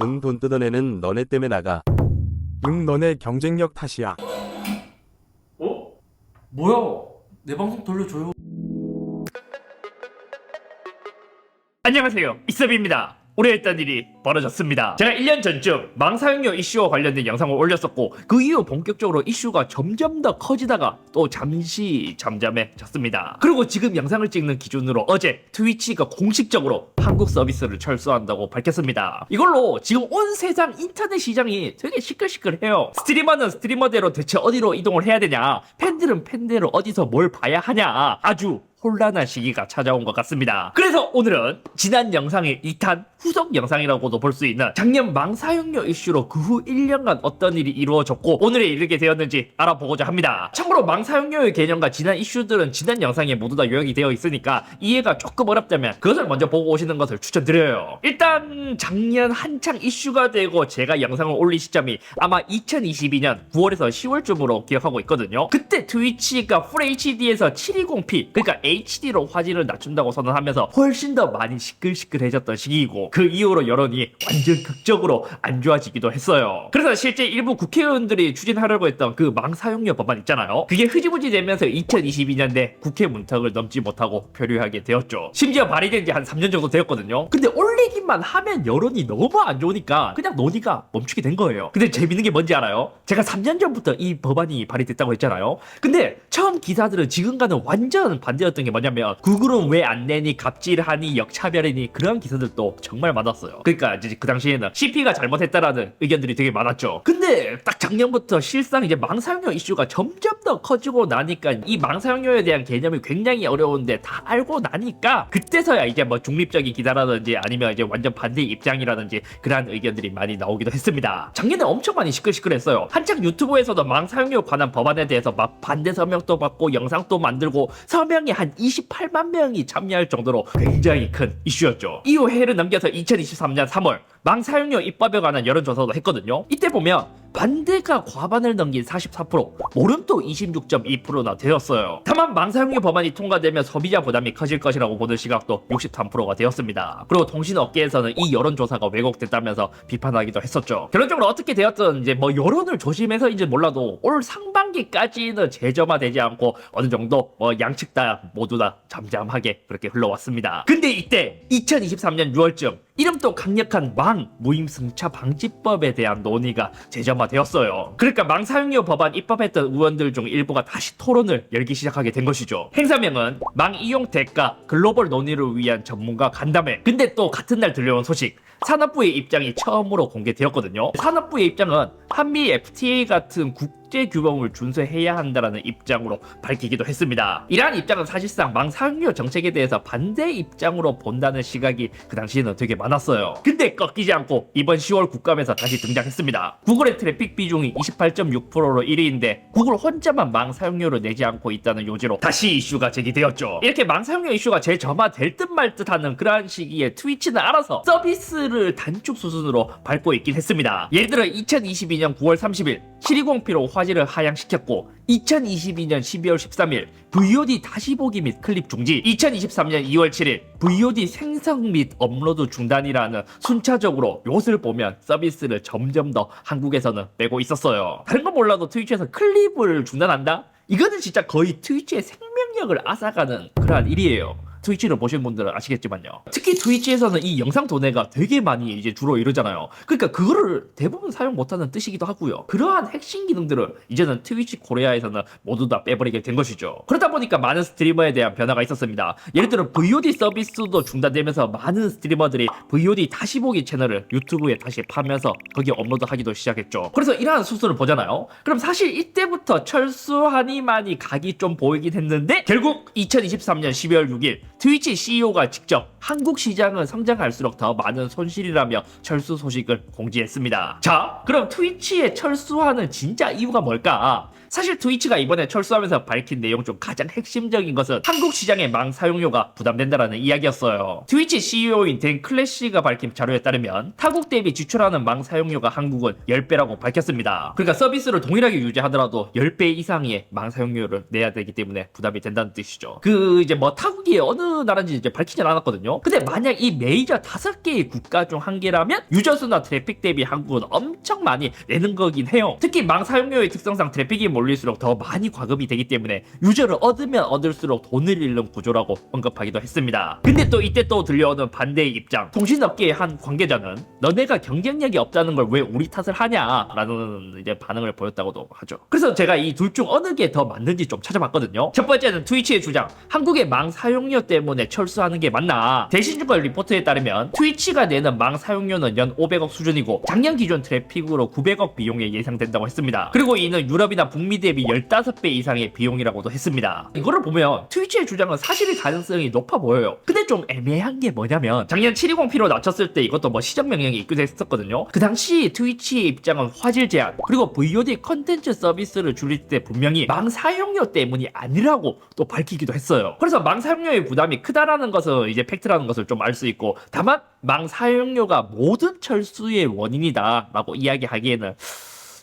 응, 돈 뜯어내는 너네 때문에 나가. 응, 너네 경쟁력 탓이야. 어? 뭐야? 내 방송 돌려줘요. 안녕하세요, 이섭입니다. 올해 했던 일이 벌어졌습니다. 제가 1년 전쯤 망 사용료 이슈와 관련된 영상을 올렸었고, 그 이후 본격적으로 이슈가 점점 더 커지다가 또 잠시 잠잠해졌습니다. 그리고 지금 영상을 찍는 기준으로 어제 트위치가 공식적으로 한국 서비스를 철수한다고 밝혔습니다. 이걸로 지금 온 세상 인터넷 시장이 되게 시끌시끌해요. 스트리머는 스트리머대로 대체 어디로 이동을 해야 되냐, 팬들은 팬대로 어디서 뭘 봐야 하냐, 아주 혼란한 시기가 찾아온 것 같습니다. 그래서 오늘은 지난 영상의 2탄 후속 영상이라고도 볼 수 있는 작년 망 사용료 이슈로 그 후 1년간 어떤 일이 이루어졌고 오늘에 이르게 되었는지 알아보고자 합니다. 참고로 망 사용료의 개념과 지난 이슈들은 지난 영상에 모두 다 요약이 되어 있으니까 이해가 조금 어렵다면 그것을 먼저 보고 오시는 것을 추천드려요. 일단 작년 한창 이슈가 되고 제가 영상을 올린 시점이 아마 2022년 9월에서 10월쯤으로 기억하고 있거든요. 그때 트위치가 FHD에서 720p 그러니까 HD로 화질을 낮춘다고 선언하면서 훨씬 더 많이 시끌시끌해졌던 시기이고, 그 이후로 여론이 완전 극적으로 안 좋아지기도 했어요. 그래서 실제 일부 국회의원들이 추진하려고 했던 그 망 사용료 법안 있잖아요, 그게 흐지부지 되면서 2022년 내 국회 문턱을 넘지 못하고 표류하게 되었죠. 심지어 발의된 지 한 3년 정도 되었거든요. 근데 올리기만 하면 여론이 너무 안 좋으니까 그냥 논의가 멈추게 된 거예요. 근데 재밌는 게 뭔지 알아요? 제가 3년 전부터 이 법안이 발의됐다고 했잖아요. 근데 처음 기사들은 지금과는 완전 반대였던 게 뭐냐면, 구글은 왜 안 내니, 갑질하니, 역차별이니, 그런 기사들도 정말 많았어요. 그러니까 이제 그 당시에는 CP가 잘못했다라는 의견들이 되게 많았죠. 근데 딱 작년부터 실상 이제 망 사용료 이슈가 점점 더 커지고 나니까 이 망 사용료에 대한 개념이 굉장히 어려운데 다 알고 나니까 그때서야 이제 뭐 중립적인 기사라든지 아니면 이제 완전 반대 입장이라든지 그러한 의견들이 많이 나오기도 했습니다. 작년에 엄청 많이 시끌시끌했어요. 한창 유튜브에서도 망 사용료 관한 법안에 대해서 막 반대 서명도 받고 영상도 만들고 서명이 한 28만 명이 참여할 정도로 굉장히 큰 이슈였죠. 이후 해를 넘겨서 2023년 3월 망 사용료 입법에 관한 여론조사도 했거든요. 이때 보면 반대가 과반을 넘긴 44%, 모름도 26.2%나 되었어요. 다만 망 사용료 법안이 통과되면 소비자 부담이 커질 것이라고 보는 시각도 63%가 되었습니다. 그리고 통신업계에서는 이 여론조사가 왜곡됐다면서 비판하기도 했었죠. 결론적으로 어떻게 되었든 이제 뭐 여론을 조심해서인지 몰라도 올 상반기까지는 재점화되지 않고 어느 정도 뭐 양측 다 모두 다 잠잠하게 그렇게 흘러왔습니다. 근데 이때 2023년 6월쯤 이름도 강력한 망 무임승차 방지법에 대한 논의가 재점화되었어요. 그러니까 망 사용료 법안 입법했던 의원들 중 일부가 다시 토론을 열기 시작하게 된 것이죠. 행사명은 망 이용 대가 글로벌 논의를 위한 전문가 간담회. 근데 또 같은 날 들려온 소식, 산업부의 입장이 처음으로 공개되었거든요. 산업부의 입장은 한미 FTA 같은 국제 규범을 준수해야 한다는 입장으로 밝히기도 했습니다. 이러한 입장은 사실상 망 사용료 정책에 대해서 반대 입장으로 본다는 시각이 그 당시에는 되게 많았어요. 근데 꺾이지 않고 이번 10월 국감에서 다시 등장했습니다. 구글의 트래픽 비중이 28.6%로 1위인데 구글 혼자만 망 사용료를 내지 않고 있다는 요지로 다시 이슈가 제기되었죠. 이렇게 망 사용료 이슈가 재점화될 듯 말 듯하는 그러한 시기에 트위치는 알아서 서비스를 단축 수순으로 밟고 있긴 했습니다. 예를 들어 2022년 9월 30일 720p로 화질을 하향시켰고, 2022년 12월 13일 VOD 다시 보기 및 클립 중지, 2023년 2월 7일 VOD 생성 및 업로드 중단이라는 순차적으로 요것을 보면 서비스를 점점 더 한국에서는 빼고 있었어요. 다른 건 몰라도 트위치에서 클립을 중단한다? 이거는 진짜 거의 트위치의 생명력을 앗아가는 그러한 일이에요. 트위치를 보신 분들은 아시겠지만요. 특히 트위치에서는 이 영상 도내가 되게 많이 이제 주로 이러잖아요. 그러니까 그거를 대부분 사용 못하는 뜻이기도 하고요. 그러한 핵심 기능들을 이제는 트위치 코리아에서는 모두 다 빼버리게 된 것이죠. 그러다 보니까 많은 스트리머에 대한 변화가 있었습니다. 예를 들어 VOD 서비스도 중단되면서 많은 스트리머들이 VOD 다시 보기 채널을 유튜브에 다시 파면서 거기에 업로드하기도 시작했죠. 그래서 이러한 수순을 보잖아요. 그럼 사실 이때부터 철수하니만이 각이 좀 보이긴 했는데, 결국 2023년 12월 6일 트위치 CEO가 직접 한국 시장은 성장할수록 더 많은 손실이라며 철수 소식을 공지했습니다. 자, 그럼 트위치의 철수하는 진짜 이유가 뭘까? 사실 트위치가 이번에 철수하면서 밝힌 내용 중 가장 핵심적인 것은 한국 시장의 망 사용료가 부담된다라는 이야기였어요. 트위치 CEO인 댄 클래시가 밝힌 자료에 따르면 타국 대비 지출하는 망 사용료가 한국은 10배라고 밝혔습니다. 그러니까 서비스를 동일하게 유지하더라도 10배 이상의 망 사용료를 내야 되기 때문에 부담이 된다는 뜻이죠. 그 이제 뭐 타국이 어느 어느 나라인지 이제 밝히진 않았거든요. 근데 만약 이 메이저 5개의 국가 중 한 개라면 유저 수나 트래픽 대비 한국은 엄청 많이 내는 거긴 해요. 특히 망 사용료의 특성상 트래픽이 몰릴수록 더 많이 과금이 되기 때문에 유저를 얻으면 얻을수록 돈을 잃는 구조라고 언급하기도 했습니다. 근데 또 이때 또 들려오는 반대의 입장. 통신업계의 한 관계자는 너네가 경쟁력이 없다는 걸 왜 우리 탓을 하냐라는 이제 반응을 보였다고도 하죠. 그래서 제가 이 둘 중 어느 게 더 맞는지 좀 찾아봤거든요. 첫 번째는 트위치의 주장. 한국의 망 사용료 때문에 철수하는 게 맞나? 대신증권 리포트에 따르면 트위치가 내는 망 사용료는 연 500억 수준이고 작년 기준 트래픽으로 900억 비용에 예상된다고 했습니다. 그리고 이는 유럽이나 북미 대비 15배 이상의 비용이라고도 했습니다. 이거를 보면 트위치의 주장은 사실일 가능성이 높아 보여요. 근데 좀 애매한 게 뭐냐면 작년 720p로 낮췄을 때 이것도 뭐 시정 명령이 있기도 했었거든요. 그 당시 트위치의 입장은 화질 제한 그리고 VOD 컨텐츠 서비스를 줄일 때 분명히 망 사용료 때문이 아니라고 또 밝히기도 했어요. 그래서 망 사용료의 부담이 크다라는 것은 이제 팩트라는 것을 좀 알 수 있고 다만 망 사용료가 모든 철수의 원인이다 라고 이야기하기에는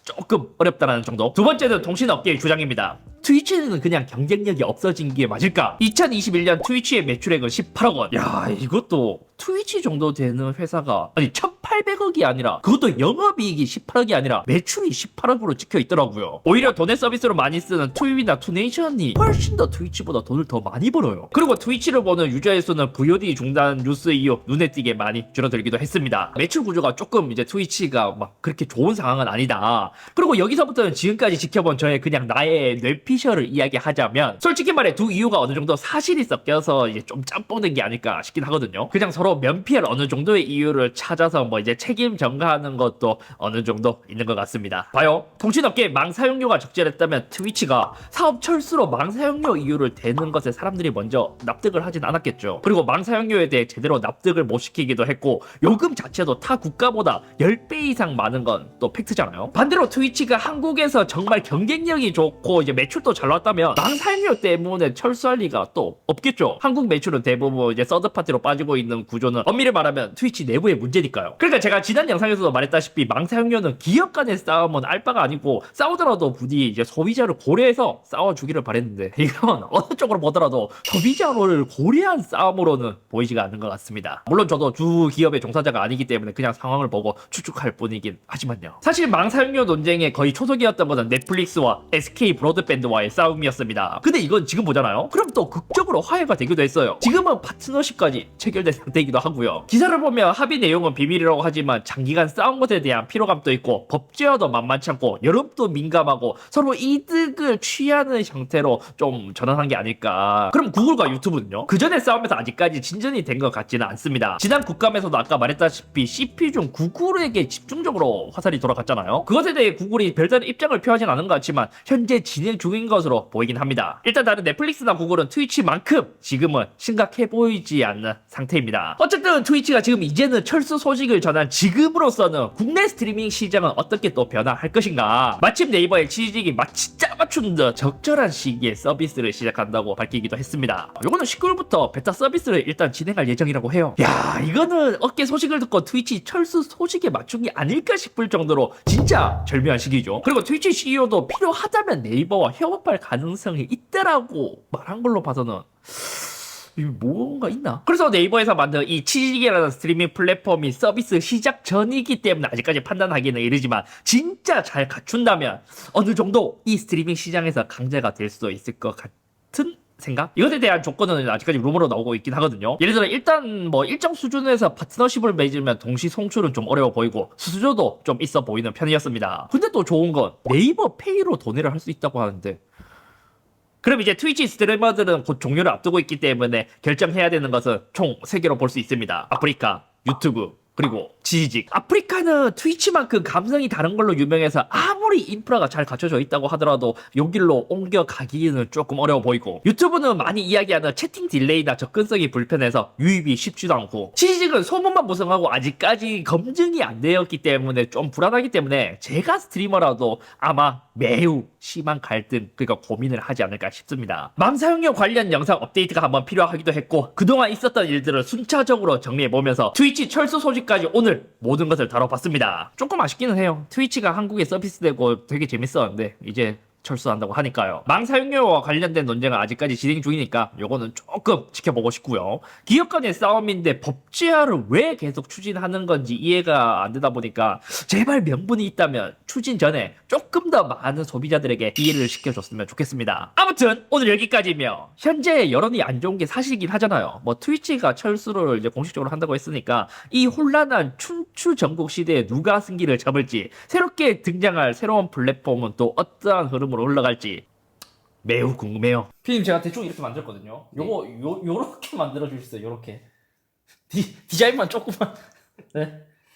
조금 어렵다는 정도. 두 번째는 통신업계의 주장입니다. 트위치는 그냥 경쟁력이 없어진 게 맞을까? 2021년 트위치의 매출액은 18억 원. 야, 이것도 트위치 정도 되는 회사가 아니 1800억이 아니라 그것도 영업이익이 18억이 아니라 매출이 18억으로 찍혀 있더라고요. 오히려 도내 서비스로 많이 쓰는 투입이나 투네이션이 훨씬 더 트위치보다 돈을 더 많이 벌어요. 그리고 트위치를 보는 유저의 수는 VOD 중단 뉴스 이후 눈에 띄게 많이 줄어들기도 했습니다. 매출 구조가 조금 이제 트위치가 막 그렇게 좋은 상황은 아니다. 그리고 여기서부터는 지금까지 지켜본 저의 그냥 나의 뇌피셜을 이야기하자면 솔직히 말해 두 이유가 어느 정도 사실이 섞여서 이제 좀 짬뽕된 게 아닐까 싶긴 하거든요. 그냥 서로 면피할 어느 정도의 이유를 찾아서 뭐 이제 책임 전가하는 것도 어느 정도 있는 것 같습니다. 봐요. 통신업계 망 사용료가 적절했다면 트위치가 사업 철수로 망 사용료 이유를 대는 것에 사람들이 먼저 납득을 하진 않았겠죠. 그리고 망 사용료에 대해 제대로 납득을 못 시키기도 했고 요금 자체도 타 국가보다 10배 이상 많은 건 또 팩트잖아요. 반대로 트위치가 한국에서 정말 경쟁력이 좋고 이제 매출도 잘 나왔다면 망 사용료 때문에 철수할 리가 또 없겠죠. 한국 매출은 대부분 이제 서드파티로 빠지고 있는 구조는 엄밀히 말하면 트위치 내부의 문제니까요. 그러니까 제가 지난 영상에서도 말했다시피 망 사용료는 기업 간의 싸움은 알바가 아니고 싸우더라도 부디 이제 소비자를 고려해서 싸워주기를 바랬는데 이건 어느 쪽으로 보더라도 소비자를 고려한 싸움으로는 보이지가 않는 것 같습니다. 물론 저도 주 기업의 종사자가 아니기 때문에 그냥 상황을 보고 추측할 뿐이긴 하지만요. 사실 망 사용료 논쟁의 거의 초석이었던 것은 넷플릭스와 SK 브로드밴드와의 싸움이었습니다. 근데 이건 지금 보잖아요. 그럼 또 극적으로 화해가 되기도 했어요. 지금은 파트너십까지 체결된 상태이기도 하고요. 기사를 보면 합의 내용은 비밀이라고 하지만 장기간 싸운 것에 대한 피로감도 있고 법제화도 만만치 않고 여론도 민감하고 서로 이득을 취하는 형태로 좀 전환한 게 아닐까. 그럼 구글과 유튜브는요? 그 전에 싸움에서 아직까지 진전이 된 것 같지는 않습니다. 지난 국감에서도 아까 말했다시피 CP 중 구글에게 집중적으로 화살이 돌아갔잖아요. 그것에 대해 구글이 별다른 입장을 표하진 않은 것 같지만 현재 진행 중인 것으로 보이긴 합니다. 일단 다른 넷플릭스나 구글은 트위치만큼 지금은 심각해 보이지 않는 상태입니다. 어쨌든 트위치가 지금 이제는 철수 소식을 전한 지금으로서는 국내 스트리밍 시장은 어떻게 또 변화할 것인가. 마침 네이버의 취직이 진짜 맞춘 듯 적절한 시기에 서비스를 시작한다고 밝히기도 했습니다. 요거는 19일부터 베타 서비스를 일단 진행할 예정이라고 해요. 야, 이거는 업계 소식을 듣고 트위치 철수 소식에 맞춘 게 아닐까 싶을 정도로 진짜 절묘한 시기죠. 그리고 트위치 CEO도 필요하다면 네이버와 협업할 가능성이 있다라고 말한 걸로 봐서는 뭔가 있나? 그래서 네이버에서 만든 이 치직이라는 스트리밍 플랫폼이 서비스 시작 전이기 때문에 아직까지 판단하기는 이르지만 진짜 잘 갖춘다면 어느 정도 이 스트리밍 시장에서 강자가 될 수도 있을 것 같은 생각? 이것에 대한 조건은 아직까지 루머로 나오고 있긴 하거든요. 예를 들어 일단 뭐 일정 수준에서 파트너십을 맺으면 동시 송출은 좀 어려워 보이고 수수료도 좀 있어 보이는 편이었습니다. 근데 또 좋은 건 네이버 페이로 도내를 할 수 있다고 하는데 그럼 이제 트위치 스트리머들은 곧 종료를 앞두고 있기 때문에 결정해야 되는 것은 총 3개로 볼 수 있습니다. 아프리카, 유튜브, 그리고 지직. 아프리카는 트위치만큼 감성이 다른 걸로 유명해서 아무리 인프라가 잘 갖춰져 있다고 하더라도 여길로 옮겨가기는 조금 어려워 보이고 유튜브는 많이 이야기하는 채팅 딜레이나 접근성이 불편해서 유입이 쉽지도 않고 지직은 소문만 무성하고 아직까지 검증이 안 되었기 때문에 좀 불안하기 때문에 제가 스트리머라도 아마 매우 심한 갈등 그러니까 고민을 하지 않을까 싶습니다. 망 사용료 관련 영상 업데이트가 한번 필요하기도 했고 그동안 있었던 일들을 순차적으로 정리해보면서 트위치 철수 소식까지 오늘 모든 것을 다뤄봤습니다. 조금 아쉽기는 해요. 트위치가 한국에 서비스되고 되게 재밌었는데 이제 철수한다고 하니까요. 망 사용료와 관련된 논쟁은 아직까지 진행 중이니까 요거는 조금 지켜보고 싶고요. 기업 간의 싸움인데 법제화를 왜 계속 추진하는 건지 이해가 안 되다 보니까 제발 명분이 있다면 추진 전에 조금 더 많은 소비자들에게 이해를 시켜줬으면 좋겠습니다. 아무튼 오늘 여기까지며 현재 여론이 안 좋은 게 사실이긴 하잖아요. 뭐 트위치가 철수를 이제 공식적으로 한다고 했으니까 이 혼란한 춘추 전국 시대에 누가 승기를 잡을지 새롭게 등장할 새로운 플랫폼은 또 어떠한 흐름으로 흘러갈지 매우 궁금해요. 피디님 제가 대충 이렇게 만들었거든요. 요거 요렇게 만들어 주셨어요. 요렇게 디자인만 조금만 네.